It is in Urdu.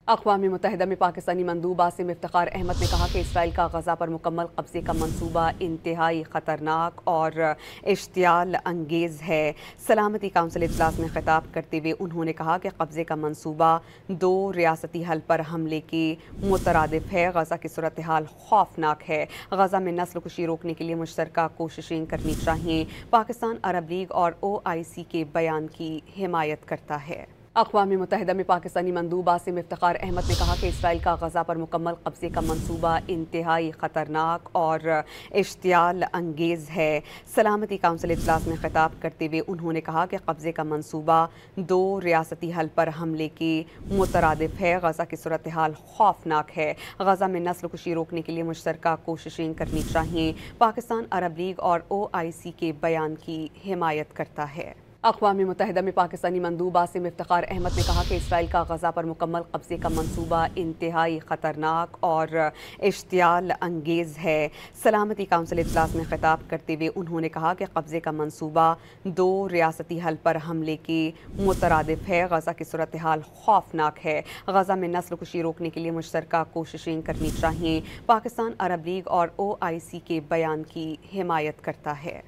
اقوام متحدہ میں پاکستانی مندوب عاصم افتخار احمد نے کہا کہ اسرائیل کا غزہ پر مکمل قبضے کا منصوبہ انتہائی خطرناک اور اشتعال انگیز ہے۔ سلامتی کونسل اجلاس میں خطاب کرتے ہوئے انہوں نے کہا کہ قبضے کا منصوبہ دو ریاستی حل پر حملے کے مترادف ہے۔ غزہ کی صورتحال خوفناک ہے۔ غزہ میں نسل کشی روکنے کے لیے مشترکہ کوششیں کرنی چاہیے۔ پاکستان عرب لیگ اور OIC کے بیان کی حمایت کرتا ہے۔ اقوام متحدہ میں پاکستانی مندوب عاصم افتخار احمد نے کہا کہ اسرائیل کا غزہ پر مکمل قبضے کا منصوبہ انتہائی خطرناک اور اشتعال انگیز ہے۔ سلامتی کونسل اجلاس میں خطاب کرتے ہوئے انہوں نے کہا کہ قبضے کا منصوبہ دو ریاستی حل پر حملے کے مترادف ہے۔ غزہ کی صورتحال خوفناک ہے۔ غزہ میں نسل کشی روکنے کے لیے مشترکہ کوششیں کرنی چاہیے۔ پاکستان عرب لیگ اور OIC کے بیان کی حمایت کرتا ہے۔ اقوام متحدہ میں پاکستانی مندوب عاصم افتخار احمد نے کہا کہ اسرائیل کا غزہ پر مکمل قبضے کا منصوبہ انتہائی خطرناک اور اشتعال انگیز ہے۔ سلامتی کونسل اجلاس میں خطاب کرتے ہوئے انہوں نے کہا کہ قبضے کا منصوبہ دو ریاستی حل پر حملے کے مترادف ہے۔ غزہ کی صورتحال خوفناک ہے۔ غزہ میں نسل کشی روکنے کے لیے مشترکہ کوششیں کرنی چاہیے۔ پاکستان عرب لیگ اور OIC کے بیان کی حمایت کرتا ہے۔